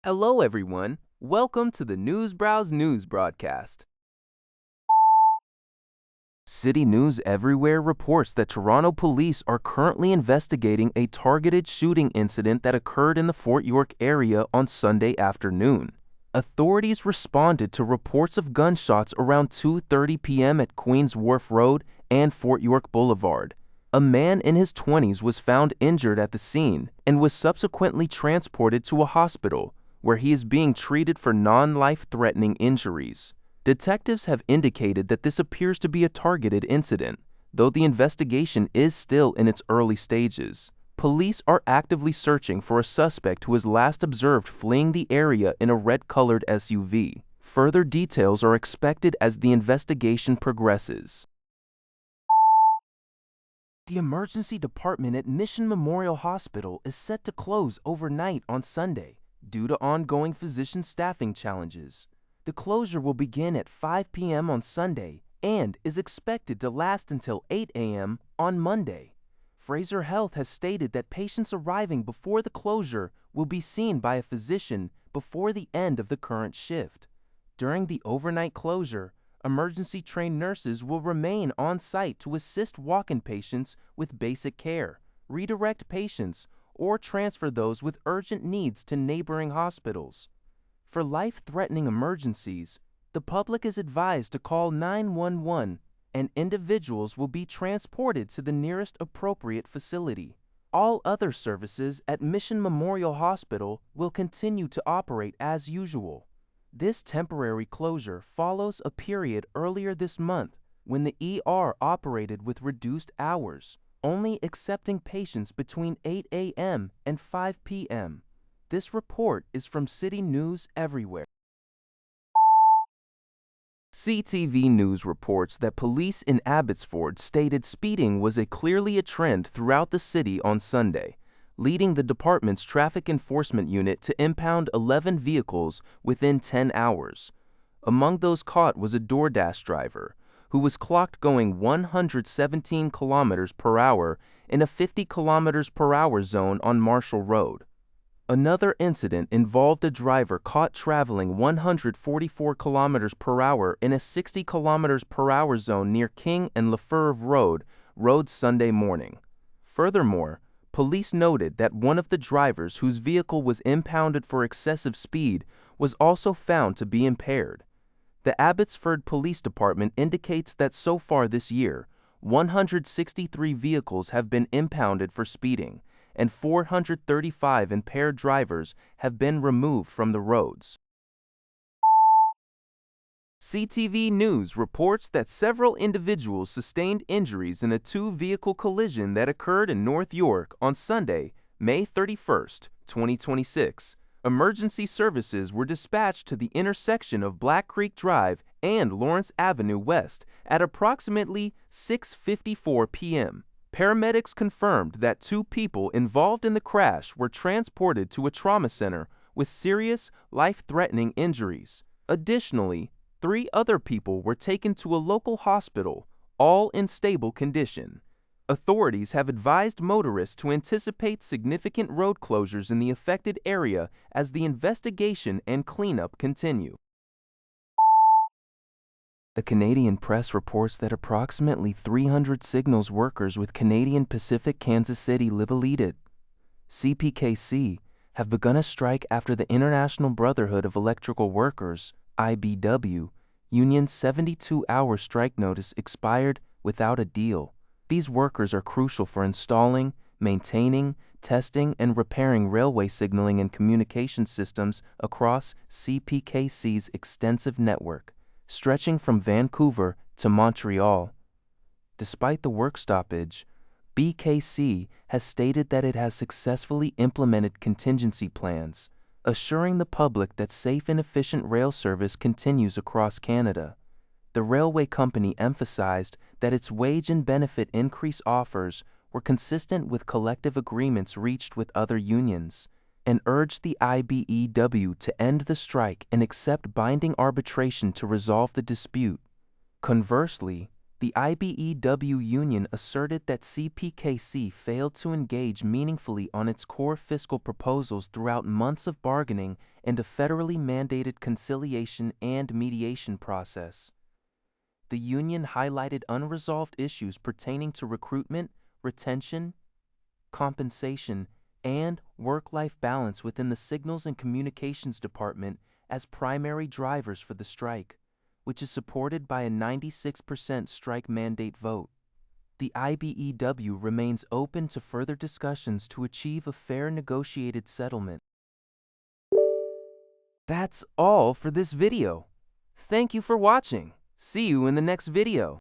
Hello, everyone. Welcome to the Newsbrowse News broadcast. City News Everywhere reports that Toronto police are currently investigating a targeted shooting incident that occurred in the Fort York area on Sunday afternoon. Authorities responded to reports of gunshots around 2:30 p.m. at Queens Wharf Road and Fort York Boulevard. A man in his 20s was found injured at the scene and was subsequently transported to a hospital, where he is being treated for non-life-threatening injuries. Detectives have indicated that this appears to be a targeted incident, though the investigation is still in its early stages. Police are actively searching for a suspect who was last observed fleeing the area in a red-colored SUV. Further details are expected as the investigation progresses. The emergency department at Mission Memorial Hospital is set to close overnight on Sunday due to ongoing physician staffing challenges. The closure will begin at 5 p.m. on Sunday and is expected to last until 8 a.m. on Monday. Fraser Health has stated that patients arriving before the closure will be seen by a physician before the end of the current shift. During the overnight closure, emergency-trained nurses will remain on site to assist walk-in patients with basic care, redirect patients, or transfer those with urgent needs to neighboring hospitals. For life-threatening emergencies, the public is advised to call 911 and individuals will be transported to the nearest appropriate facility. All other services at Mission Memorial Hospital will continue to operate as usual. This temporary closure follows a period earlier this month when the ER operated with reduced hours, only accepting patients between 8 a.m. and 5 p.m. This report is from City News Everywhere. CTV News reports that police in Abbotsford stated speeding was clearly a trend throughout the city on Sunday, leading the department's traffic enforcement unit to impound 11 vehicles within 10 hours. Among those caught was a DoorDash driver, who was clocked going 117 kilometers per hour in a 50 kilometers per hour zone on Marshall Road. Another incident involved a driver caught traveling 144 kilometers per hour in a 60 kilometers per hour zone near King and Lefevre Road Sunday morning. Furthermore, police noted that one of the drivers whose vehicle was impounded for excessive speed was also found to be impaired. The Abbotsford Police Department indicates that so far this year, 163 vehicles have been impounded for speeding, and 435 impaired drivers have been removed from the roads. CTV News reports that several individuals sustained injuries in a two-vehicle collision that occurred in North York on Sunday, May 31, 2026. Emergency services were dispatched to the intersection of Black Creek Drive and Lawrence Avenue West at approximately 6:54 p.m. Paramedics confirmed that two people involved in the crash were transported to a trauma center with serious, life-threatening injuries. Additionally, 3 other people were taken to a local hospital, all in stable condition. Authorities have advised motorists to anticipate significant road closures in the affected area as the investigation and cleanup continue. The Canadian press reports that approximately 300 signals workers with Canadian Pacific Kansas City Limited, CPKC, have begun a strike after the International Brotherhood of Electrical Workers, IBW, union's 72-hour strike notice expired without a deal. These workers are crucial for installing, maintaining, testing, and repairing railway signaling and communication systems across CPKC's extensive network, stretching from Vancouver to Montreal. Despite the work stoppage, BKC has stated that it has successfully implemented contingency plans, assuring the public that safe and efficient rail service continues across Canada. The railway company emphasized that its wage and benefit increase offers were consistent with collective agreements reached with other unions, and urged the IBEW to end the strike and accept binding arbitration to resolve the dispute. Conversely, The IBEW union asserted that CPKC failed to engage meaningfully on its core fiscal proposals throughout months of bargaining and a federally mandated conciliation and mediation process. The union highlighted unresolved issues pertaining to recruitment, retention, compensation, and work-life balance within the Signals and Communications Department as primary drivers for the strike, which is supported by a 96% strike mandate vote. The IBEW remains open to further discussions to achieve a fair negotiated settlement. That's all for this video. Thank you for watching. See you in the next video.